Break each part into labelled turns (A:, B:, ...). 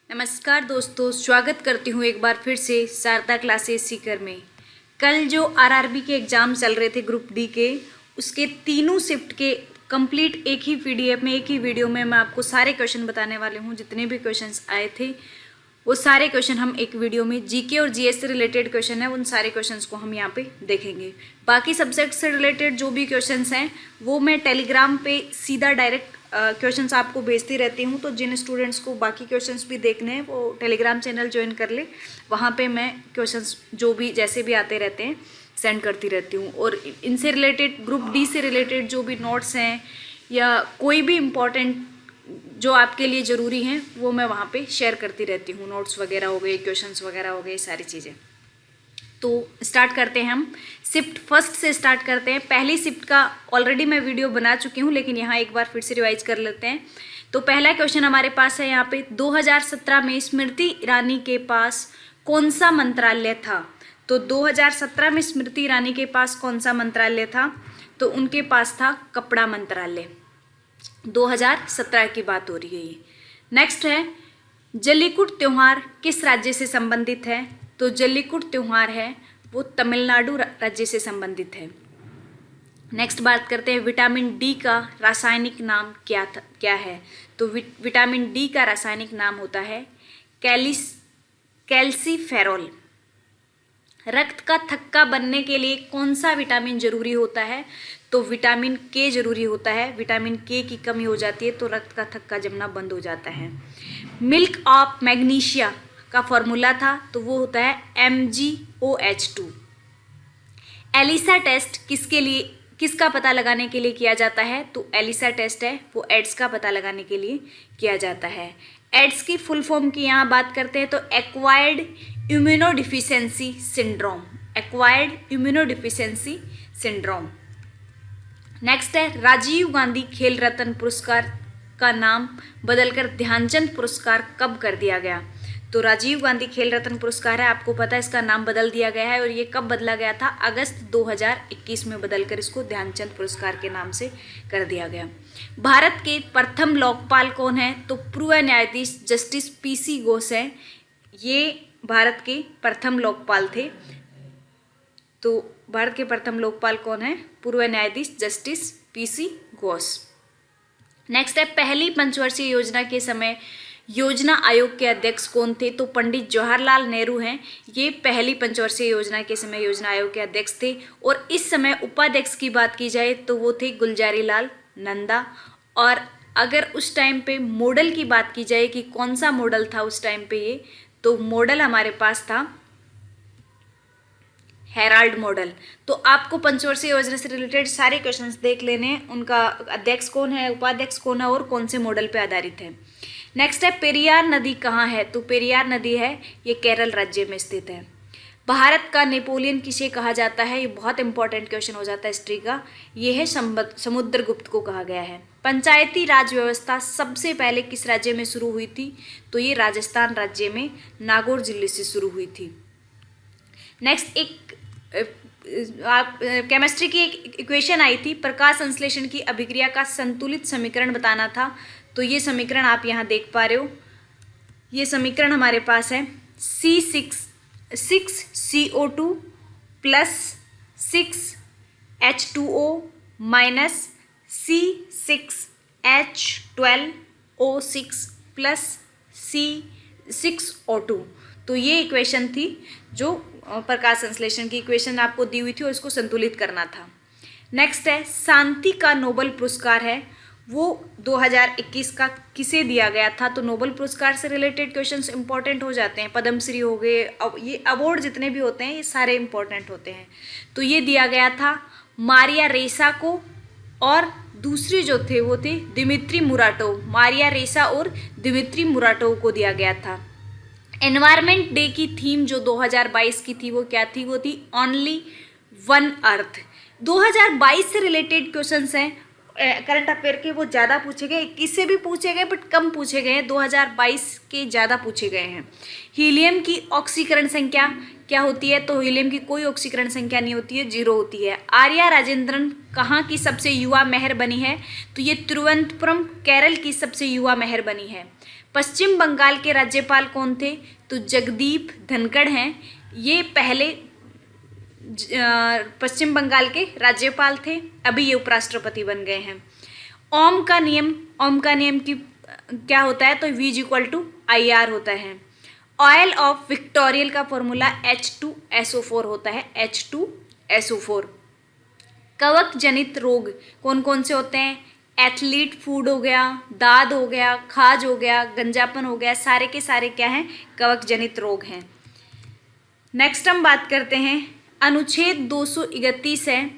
A: नमस्कार दोस्तों, स्वागत करती हूँ एक बार फिर से शारदा क्लासेस सीकर में। कल जो आरआरबी के एग्ज़ाम चल रहे थे ग्रुप डी के, उसके तीनों शिफ्ट के कंप्लीट एक ही पीडीएफ में, एक ही वीडियो में मैं आपको सारे क्वेश्चन बताने वाले हूँ। जितने भी क्वेश्चंस आए थे वो सारे क्वेश्चन हम एक वीडियो में, जीके और जीएस से रिलेटेड क्वेश्चन है, उन सारे क्वेश्चंस को हम यहाँ पे देखेंगे। बाकी सब्जेक्ट से रिलेटेड जो भी क्वेश्चंस हैं वो मैं टेलीग्राम पे सीधा डायरेक्ट क्वेश्चंस आपको भेजती रहती हूँ। तो जिन स्टूडेंट्स को बाकी क्वेश्चंस भी देखने हैं वो टेलीग्राम चैनल ज्वाइन कर ले, वहाँ पे मैं क्वेश्चंस जो भी जैसे भी आते रहते हैं सेंड करती रहती हूँ। और इनसे रिलेटेड, ग्रुप डी से रिलेटेड जो भी नोट्स हैं या कोई भी इम्पॉर्टेंट जो आपके लिए ज़रूरी हैं वो मैं वहाँ पे शेयर करती रहती हूँ। नोट्स वगैरह हो गए, क्वेश्चंस वगैरह हो गए, सारी चीज़ें। तो स्टार्ट करते हैं, हम शिफ्ट फर्स्ट से स्टार्ट करते हैं। पहली शिफ्ट का ऑलरेडी मैं वीडियो बना चुकी हूँ, लेकिन यहाँ एक बार फिर से रिवाइज कर लेते हैं। तो पहला क्वेश्चन हमारे पास है यहाँ पे, 2017 में स्मृति ईरानी के पास कौन सा मंत्रालय था? तो 2017 में स्मृति ईरानी के पास कौन सा मंत्रालय था? तो उनके पास था कपड़ा मंत्रालय। 2017 की बात हो रही है ये। नेक्स्ट है, जल्लीकट्टू त्यौहार किस राज्य से संबंधित है? तो जल्लीकट्टू त्यौहार है वो तमिलनाडु राज्य से संबंधित है। नेक्स्ट बात करते हैं, विटामिन डी का रासायनिक नाम क्या है? तो विटामिन डी का रासायनिक नाम होता है कैल्सीफेरॉल। रक्त का थक्का बनने के लिए कौन सा विटामिन जरूरी होता है? तो विटामिन के जरूरी होता है। विटामिन के की कमी हो जाती है तो रक्त का थक्का जमना बंद हो जाता है। मिल्क ऑफ मैग्नीशिया का फॉर्मूला था तो वो होता है MgOH2। एलिसा टेस्ट किसका पता लगाने के लिए किया जाता है? तो एलिसा टेस्ट है वो एड्स का पता लगाने के लिए किया जाता है। एड्स की फुल फॉर्म की यहाँ बात करते हैं तो acquired immunodeficiency syndrome. Acquired immunodeficiency syndrome. Next है, राजीव गांधी खेल रत्न पुरस्कार का नाम बदलकर ध्यानचंद पुरस्कार कब कर दिया गया? तो राजीव गांधी खेल रत्न पुरस्कार है, आपको पता है इसका नाम बदल दिया गया है। और ये कब बदला गया था? अगस्त 2021 में बदलकर इसको ध्यानचंद पुरस्कार के नाम से कर दिया गया। भारत के प्रथम लोकपाल कौन है? तो पूर्व न्यायाधीश जस्टिस PC घोष हैं। ये भारत के प्रथम लोकपाल थे। तो भारत के प्रथम लोकपाल कौन है? पूर्व न्यायाधीश जस्टिस PC घोष। नेक्स्ट है, पहली पंचवर्षीय योजना के समय योजना आयोग के अध्यक्ष कौन थे? तो पंडित जवाहरलाल नेहरू हैं। ये पहली पंचवर्षीय योजना के समय योजना आयोग के अध्यक्ष थे। और इस समय उपाध्यक्ष की बात की जाए तो वो थे गुलजारी लाल नंदा। और अगर उस टाइम पे मॉडल की बात की जाए कि कौन सा मॉडल था उस टाइम पे ये, तो मॉडल हमारे पास था हेराल्ड मॉडल। तो आपको पंचवर्षीय योजना से रिलेटेड सारे क्वेश्चंस देख लेने हैं, उनका अध्यक्ष कौन है, उपाध्यक्ष कौन है और कौन से मॉडल पे आधारित है। नेक्स्ट है, पेरियार नदी कहाँ है? तो पेरियार नदी है ये केरल राज्य में स्थित है। भारत का नेपोलियन किसे कहा जाता है? ये बहुत इंपॉर्टेंट क्वेश्चन हो जाता है हिस्ट्री का। ये है समुद्रगुप्त को कहा गया है। पंचायती राज व्यवस्था सबसे पहले किस राज्य में शुरू हुई थी? तो ये राजस्थान राज्य में नागौर जिले से शुरू हुई थी। नेक्स्ट, एक केमिस्ट्री की एक इक्वेशन आई थी, प्रकाश संश्लेषण की अभिक्रिया का संतुलित समीकरण बताना था। तो ये समीकरण आप यहाँ देख पा रहे हो। ये समीकरण हमारे पास है C6CO2 plus 6H2O minus C6H12O6 plus C6O2। तो ये इक्वेशन थी जो प्रकाश संश्लेषण की इक्वेशन आपको दी हुई थी और इसको संतुलित करना था। नेक्स्ट है, शांति का नोबेल पुरस्कार है वो 2021 का किसे दिया गया था? तो नोबेल पुरस्कार से रिलेटेड क्वेश्चंस इंपॉर्टेंट हो जाते हैं। पद्मश्री हो गए, अब ये अवार्ड जितने भी होते हैं ये सारे इंपॉर्टेंट होते हैं। तो ये दिया गया था मारिया रेसा को, और दूसरे जो थे वो थे दिमित्री मुराटोव। मारिया रेसा और दिमित्री मुराटोव को दिया गया था। एनवायरनमेंट डे की थीम जो 2022 की थी वो क्या थी? वो थी ओनली वन अर्थ। 2022 से रिलेटेड क्वेश्चंस हैं करंट अफेयर के, वो ज़्यादा पूछे गए, 21 से भी पूछे गए बट कम पूछे गए हैं। 2022 के ज़्यादा पूछे गए हैं। हीलियम की ऑक्सीकरण संख्या क्या होती है? तो हीलियम की कोई ऑक्सीकरण संख्या नहीं होती है, 0 होती है। आर्या राजेंद्रन कहाँ की सबसे युवा मेयर बनी है? तो ये तिरुवनंतपुरम केरल की सबसे युवा मेयर बनी है। पश्चिम बंगाल के राज्यपाल कौन थे? तो जगदीप धनखड़ हैं। ये पहले पश्चिम बंगाल के राज्यपाल थे, अभी ये उपराष्ट्रपति बन गए हैं। ओम का नियम की क्या होता है? तो V=IR होता है। ऑयल ऑफ विक्टोरियल का फॉर्मूला H2SO4 होता है, H2SO4। कवक जनित रोग कौन कौन से होते हैं? एथलीट फूड हो गया, दाद हो गया, खाज हो गया, गंजापन हो गया, सारे के सारे क्या हैं? कवक जनित रोग हैं। नेक्स्ट हम बात करते हैं अनुच्छेद 231 है,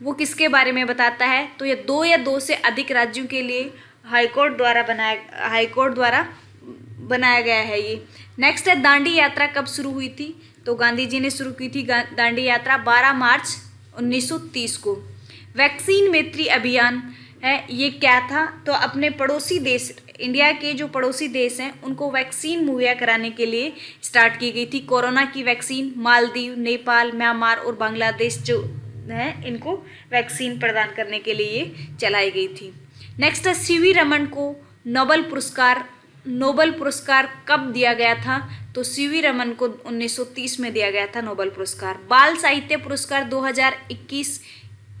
A: वो किसके बारे में बताता है? तो ये 2 या 2 से अधिक राज्यों के लिए हाईकोर्ट द्वारा बनाया गया है ये। नेक्स्ट है दांडी यात्रा कब शुरू हुई थी? तो गांधी जी ने शुरू की थी दांडी यात्रा 12 मार्च 1930 को। वैक्सीन मैत्री अभियान है, ये क्या था? तो अपने पड़ोसी देश, इंडिया के जो पड़ोसी देश हैं उनको वैक्सीन मुहैया कराने के लिए स्टार्ट की गई थी। कोरोना की वैक्सीन मालदीव, नेपाल, म्यांमार और बांग्लादेश जो है इनको वैक्सीन प्रदान करने के लिए ये चलाई गई थी। नेक्स्ट है सीवी रमन को नोबेल पुरस्कार कब दिया गया था? तो सीवी रमन को 1930 में दिया गया था नोबेल पुरस्कार। बाल साहित्य पुरस्कार 2021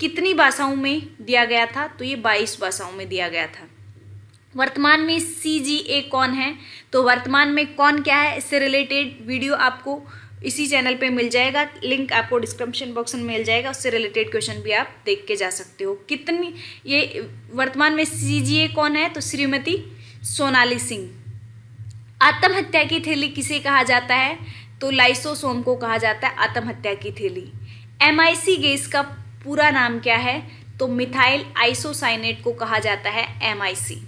A: कितनी भाषाओं में दिया गया था? तो ये 22 भाषाओं में दिया गया था। वर्तमान में CGA कौन है? तो वर्तमान में कौन क्या है, इससे रिलेटेड वीडियो आपको इसी चैनल पे मिल जाएगा, लिंक आपको डिस्क्रिप्शन बॉक्स में मिल जाएगा, उससे रिलेटेड क्वेश्चन भी आप देख के जा सकते हो। कितनी ये वर्तमान में CGA कौन है? तो श्रीमती सोनाली सिंह। आत्महत्या की थैली किसे कहा जाता है? तो लाइसोसोम को कहा जाता है आत्महत्या की थैली। MIC गैस का पूरा नाम क्या है? तो मिथाइल आइसोसाइनेट को कहा जाता है MIC।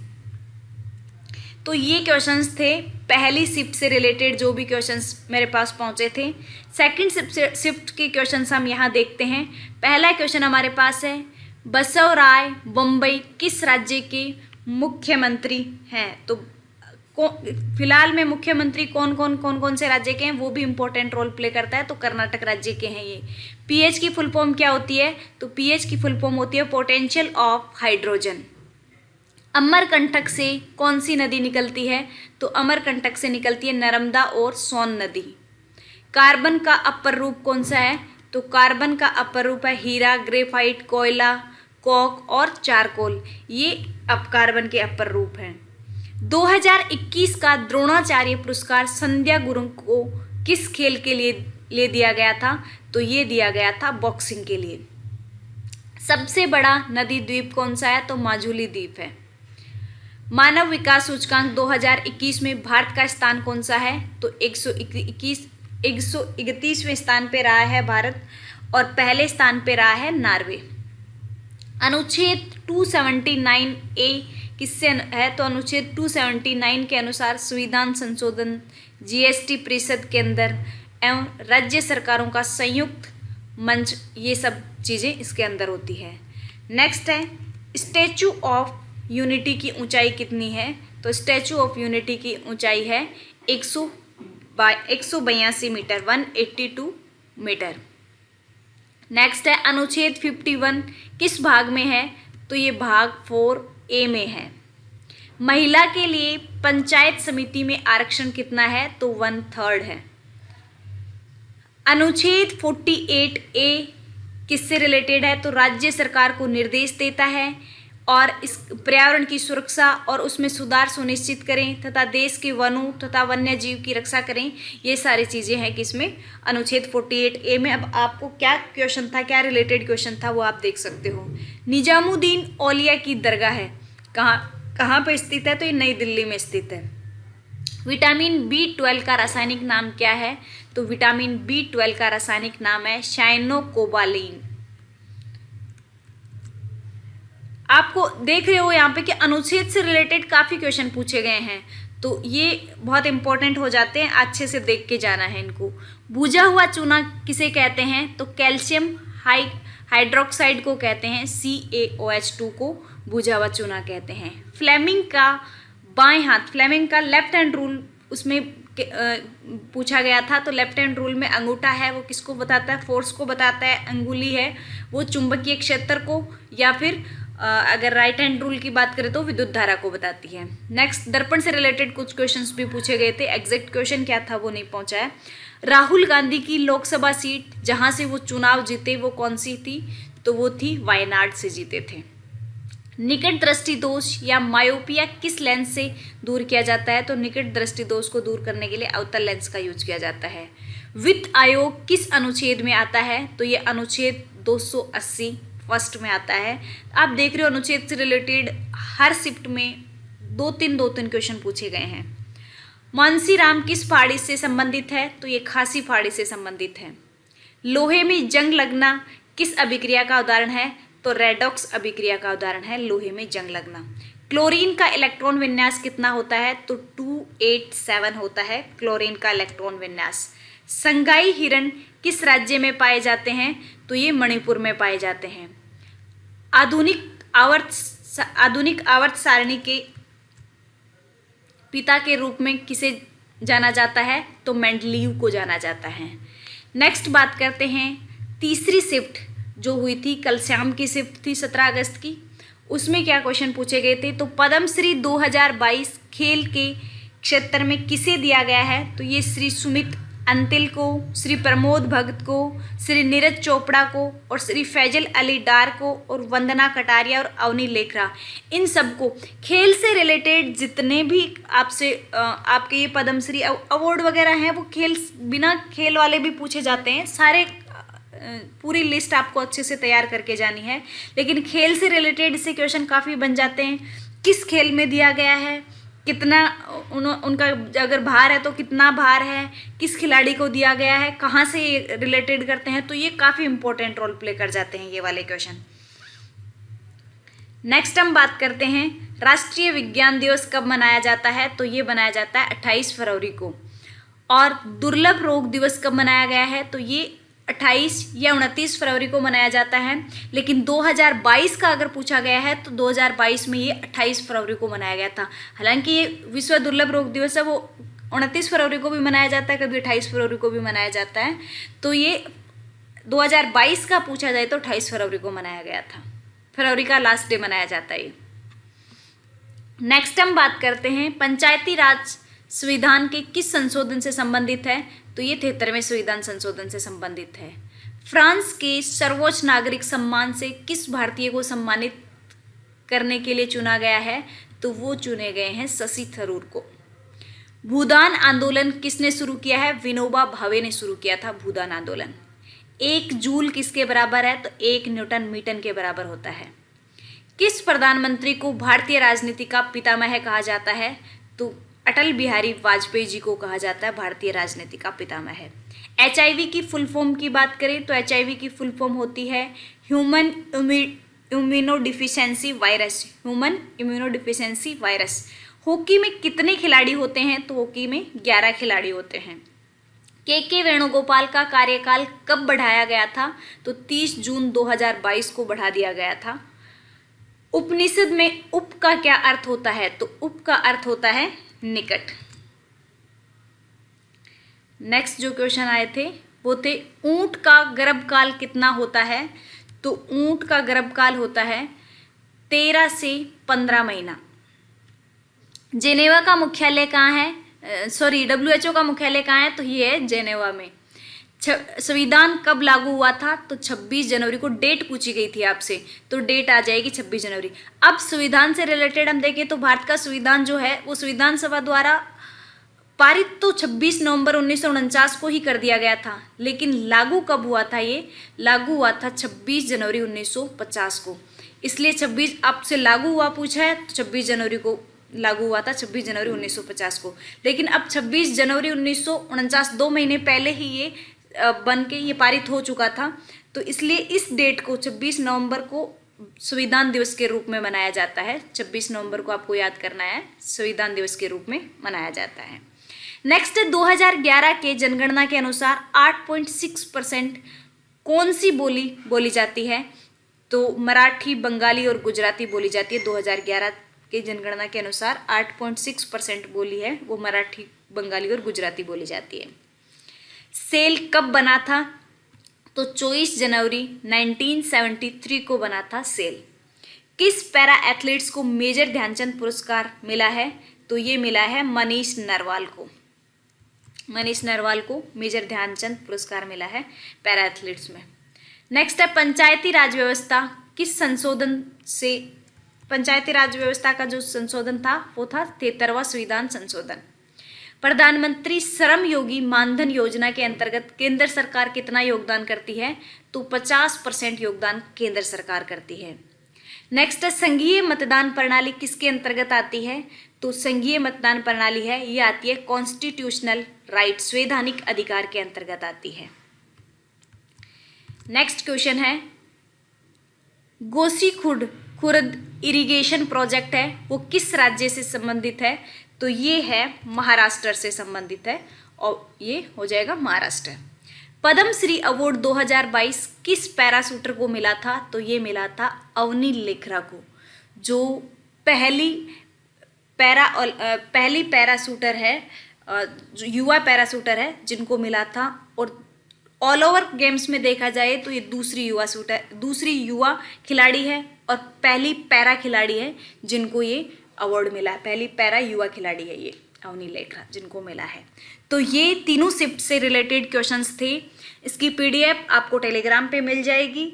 A: तो ये क्वेश्चंस थे पहली शिफ्ट से रिलेटेड, जो भी क्वेश्चंस मेरे पास पहुंचे थे। सेकंड शिफ्ट के क्वेश्चंस हम यहाँ देखते हैं। पहला क्वेश्चन हमारे पास है, बसवराय बम्बई किस राज्य के मुख्यमंत्री हैं? तो फिलहाल में मुख्यमंत्री कौन से राज्य के हैं, वो भी इंपॉर्टेंट रोल प्ले करता है। तो कर्नाटक राज्य के हैं ये। PH की फुल फॉर्म क्या होती है? तो PH की फुल फॉर्म होती है पोटेंशियल ऑफ हाइड्रोजन। अमरकंटक से कौन सी नदी निकलती है? तो अमरकंटक से निकलती है नर्मदा और सोन नदी। कार्बन का अपर रूप कौन सा है? तो कार्बन का अपर रूप है हीरा, ग्रेफाइट, कोयला, कोक और चारकोल। ये अब कार्बन के अपर रूप हैं। 2021 का द्रोणाचार्य पुरस्कार संध्या गुरुंग को किस खेल के लिए दिया गया था? तो ये दिया गया था बॉक्सिंग के लिए। सबसे बड़ा नदी द्वीप कौन सा है? तो माजुली द्वीप है। मानव विकास सूचकांक 2021 में भारत का स्थान कौन सा है? तो 131वें स्थान पे रहा है भारत, और पहले स्थान पे रहा है नॉर्वे। अनुच्छेद 279A किससे है? तो अनुच्छेद 279 के अनुसार संविधान संशोधन, GST परिषद के अंदर एवं राज्य सरकारों का संयुक्त मंच, ये सब चीज़ें इसके अंदर होती है। नेक्स्ट है स्टैचू ऑफ यूनिटी की ऊंचाई कितनी है? तो स्टैचू ऑफ यूनिटी की ऊंचाई है 182 मीटर, 182 मीटर। नेक्स्ट है अनुच्छेद 51 किस भाग में है? तो ये भाग 4A में है। महिला के लिए पंचायत समिति में आरक्षण कितना है? तो 1/3 है। अनुच्छेद 48A किससे रिलेटेड है? तो राज्य सरकार को निर्देश देता है और इस पर्यावरण की सुरक्षा और उसमें सुधार सुनिश्चित करें तथा देश के वनों तथा वन्य जीव की रक्षा करें। ये सारी चीज़ें हैं कि इसमें अनुच्छेद 48A में। अब आपको क्या क्वेश्चन था, क्या रिलेटेड क्वेश्चन था, वो आप देख सकते हो। निजामुद्दीन औलिया की दरगाह है कहाँ पे स्थित है? तो ये नई दिल्ली में स्थित है। विटामिन B12 का रासायनिक नाम क्या है? तो विटामिन B12 का रासायनिक नाम है साइनोकोबालाइन। आपको देख रहे हो यहाँ पे कि अनुच्छेद से रिलेटेड काफ़ी क्वेश्चन पूछे गए हैं, तो ये बहुत इंपॉर्टेंट हो जाते हैं, अच्छे से देख के जाना है इनको। बुझा हुआ चूना किसे कहते हैं? तो कैल्शियम हाइड्रोक्साइड को कहते हैं, CaOH2 को बुझा हुआ चूना कहते हैं। फ्लेमिंग का बाएं हाथ, फ्लेमिंग का लेफ्ट हैंड रूल उसमें पूछा गया था। तो लेफ्ट हैंड रूल में अंगूठा है वो किसको बताता है? फोर्स को बताता है। अंगुली है वो चुंबकीय क्षेत्र को या फिर अगर राइट हैंड रूल की बात करें तो विद्युत धारा को बताती है। नेक्स्ट, दर्पण से रिलेटेड कुछ क्वेश्चंस भी पूछे गए थे, एग्जैक्ट क्वेश्चन क्या था वो नहीं पहुंचा है। राहुल गांधी की लोकसभा सीट जहां से वो चुनाव जीते वो कौन सी थी, तो वो थी वायनाड से जीते थे। निकट दृष्टि दोष या मायोपिया किस लेंस से दूर किया जाता है, तो निकट दृष्टि दोष को दूर करने के लिए अवतल लेंस का यूज किया जाता है। वित्त आयोग किस अनुच्छेद में आता है, तो ये अनुच्छेद 280 फर्स्ट में आता है। आप देख रहे हो अनुच्छेद से रिलेटेड हर शिफ्ट में दो तीन क्वेश्चन पूछे गए हैं। मानसी राम किस पहाड़ी से संबंधित है, तो ये खासी पहाड़ी से संबंधित है। लोहे में जंग लगना किस अभिक्रिया का उदाहरण है, तो रेडॉक्स अभिक्रिया का उदाहरण है लोहे में जंग लगना। क्लोरीन का इलेक्ट्रॉन विन्यास कितना होता है, तो 287 होता है क्लोरीन का इलेक्ट्रॉन विन्यास। संगाई हिरण किस राज्य में पाए जाते हैं, तो ये मणिपुर में पाए जाते हैं। आधुनिक आवर्त सारणी के पिता के रूप में किसे जाना जाता है, तो मेंडलीव को जाना जाता है। नेक्स्ट बात करते हैं तीसरी शिफ्ट जो हुई थी, कल शाम की शिफ्ट थी 17 अगस्त की, उसमें क्या क्वेश्चन पूछे गए थे, तो पद्मश्री 2022 खेल के क्षेत्र में किसे दिया गया है, तो ये श्री सुमित अंतिल को, श्री प्रमोद भगत को, श्री नीरज चोपड़ा को और श्री फैजल अली डार को और वंदना कटारिया और अवनी लेखरा, इन सबको खेल से रिलेटेड जितने भी आपसे आपके ये पद्मश्री अवार्ड वगैरह हैं वो खेल बिना खेल वाले भी पूछे जाते हैं। सारे पूरी लिस्ट आपको अच्छे से तैयार करके जानी है, लेकिन खेल से रिलेटेड इससे क्वेश्चन काफ़ी बन जाते हैं। किस खेल में दिया गया है, कितना उनका अगर भार है तो कितना भार है, किस खिलाड़ी को दिया गया है, कहाँ से रिलेटेड करते हैं, तो ये काफ़ी इंपॉर्टेंट रोल प्ले कर जाते हैं ये वाले क्वेश्चन। नेक्स्ट हम बात करते हैं राष्ट्रीय विज्ञान दिवस कब मनाया जाता है, तो ये मनाया जाता है 28 फरवरी को। और दुर्लभ रोग दिवस कब मनाया गया है, तो ये 28 या 29 फरवरी को मनाया जाता है। लेकिन 2022 का अगर पूछा गया है तो 2022 में ये 28 फरवरी को मनाया गया था। हालांकि ये विश्व दुर्लभ रोग दिवस है वो 29 फरवरी को भी मनाया जाता है, कभी 28 फरवरी को भी मनाया जाता है। तो ये 2022 का पूछा जाए तो 28 फरवरी को मनाया गया था, फरवरी का लास्ट डे मनाया जाता है। नेक्स्ट हम बात करते हैं पंचायती राज संविधान के किस संशोधन से संबंधित है, तो ये 73वें संविधान संशोधन से संबंधित है। फ्रांस के सर्वोच्च नागरिक सम्मान से किस भारतीय को सम्मानित करने के लिए चुना गया है, तो वो चुने गए हैं शशि थरूर को। भूदान आंदोलन किसने शुरू किया है, विनोबा भावे ने शुरू किया था भूदान आंदोलन। 1 जूल किसके बराबर है, तो 1 न्यूटन मीटर के बराबर होता है। किस प्रधानमंत्री को भारतीय राजनीति का पितामह कहा जाता है, तो अटल बिहारी वाजपेयी जी को कहा जाता है भारतीय राजनीति का पितामह है। HIV की फुल फॉर्म की बात करें तो HIV की फुल फॉर्म होती है human immunodeficiency virus, human immunodeficiency virus. Hockey में कितने खिलाड़ी होते हैं, तो हॉकी में 11 खिलाड़ी होते हैं। के वेणुगोपाल का कार्यकाल कब बढ़ाया गया था, तो 30 जून 2022 को बढ़ा दिया गया था। उपनिषद में उप का क्या अर्थ होता है, तो उप का अर्थ होता है निकट। नेक्स्ट जो क्वेश्चन आए थे वो थे ऊंट का गर्भकाल कितना होता है, तो ऊंट का गर्भकाल होता है 13 से 15 महीना। जेनेवा का मुख्यालय कहाँ है, WHO का मुख्यालय कहाँ है, तो ये है जेनेवा में। संविधान कब लागू हुआ था, तो 26 जनवरी को। डेट पूछी गई थी आपसे, तो डेट आ जाएगी 26 जनवरी। अब संविधान से रिलेटेड हम देखें तो भारत का संविधान जो है वो संविधान सभा द्वारा पारित तो 26 नवंबर 1949 को ही कर दिया गया था, लेकिन लागू कब हुआ था, ये लागू हुआ था 26 जनवरी 1950 को। इसलिए 26 आपसे लागू हुआ पूछा है तो 26 जनवरी को लागू हुआ था, 26 जनवरी 1950 को। लेकिन अब 26 जनवरी 1949 2 महीने पहले ही ये बन के ये पारित हो चुका था, तो इसलिए इस डेट को 26 नवंबर को संविधान दिवस के रूप में मनाया जाता है। 26 नवंबर को आपको याद करना है, संविधान दिवस के रूप में मनाया जाता है। नेक्स्ट 2011 के जनगणना के अनुसार 8.6% कौन सी बोली बोली जाती है, तो मराठी, बंगाली और गुजराती बोली जाती है। 2011 के जनगणना के अनुसार 8.6% बोली है वो मराठी, बंगाली और गुजराती बोली जाती है। सेल कब बना था, तो 24 जनवरी 1973 को बना था सेल। किस पैरा एथलीट्स को मेजर ध्यानचंद पुरस्कार मिला है? तो ये मिला है मनीष नरवाल को। मनीष नरवाल को मेजर ध्यानचंद पुरस्कार मिला है पैरा एथलीट्स में। नेक्स्ट है पंचायती राज व्यवस्था किस संशोधन से, पंचायती राज व्यवस्था का जो संशोधन था वो था 73वां संविधान संशोधन। प्रधानमंत्री श्रम योगी मानधन योजना के अंतर्गत केंद्र सरकार कितना योगदान करती है? तो 50% योगदान केंद्र सरकार करती है। नेक्स्ट है संघीय मतदान प्रणाली किसके अंतर्गत आती है? तो संघीय मतदान प्रणाली है ये आती है कॉन्स्टिट्यूशनल राइट, संवैधानिक अधिकार के अंतर्गत आती है। नेक्स्ट क्वेश्चन है गोसीखुर्द इरिगेशन प्रोजेक्ट है वो किस राज्य से संबंधित है? तो ये है महाराष्ट्र से संबंधित है और ये हो जाएगा महाराष्ट्र। पद्मश्री अवार्ड 2022 किस पैराशूटर को मिला था? तो ये मिला था अवनी लेखरा को, जो पहली पैराशूटर है, जो युवा पैराशूटर है जिनको मिला था। और ऑल ओवर गेम्स में देखा जाए तो ये दूसरी युवा खिलाड़ी है और पहली पैरा खिलाड़ी है जिनको ये अवार्ड मिला है। पहली पैरा युवा खिलाड़ी है ये अवनी लेखरा जिनको मिला है। तो ये तीनों शिफ्ट से रिलेटेड क्वेश्चंस थे। इसकी पीडीएफ आपको टेलीग्राम पे मिल जाएगी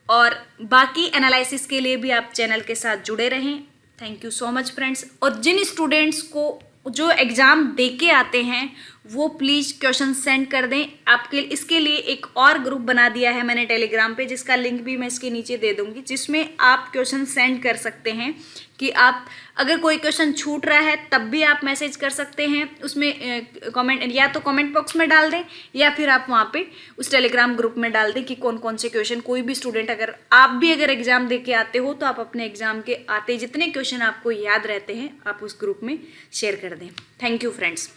A: और बाकी एनालिसिस के लिए भी आप चैनल के साथ जुड़े रहें। Thank you so much friends. और जिन स्टूडेंट्स को जो एग्ज़ाम दे के आते हैं वो प्लीज़ क्वेश्चन सेंड कर दें। आपके इसके लिए एक और ग्रुप बना दिया है मैंने टेलीग्राम पे, जिसका लिंक भी मैं इसके नीचे दे दूंगी, जिसमें आप क्वेश्चन सेंड कर सकते हैं कि आप अगर कोई क्वेश्चन छूट रहा है तब भी आप मैसेज कर सकते हैं उसमें कमेंट, या तो कमेंट बॉक्स में डाल दें या फिर आप वहाँ पे उस टेलीग्राम ग्रुप में डाल दें कि कौन कौन से क्वेश्चन, कोई भी स्टूडेंट अगर आप भी अगर एग्ज़ाम दे के आते हो तो आप अपने एग्ज़ाम के आते जितने क्वेश्चन आपको याद रहते हैं आप उस ग्रुप में शेयर कर दें। Thank you friends.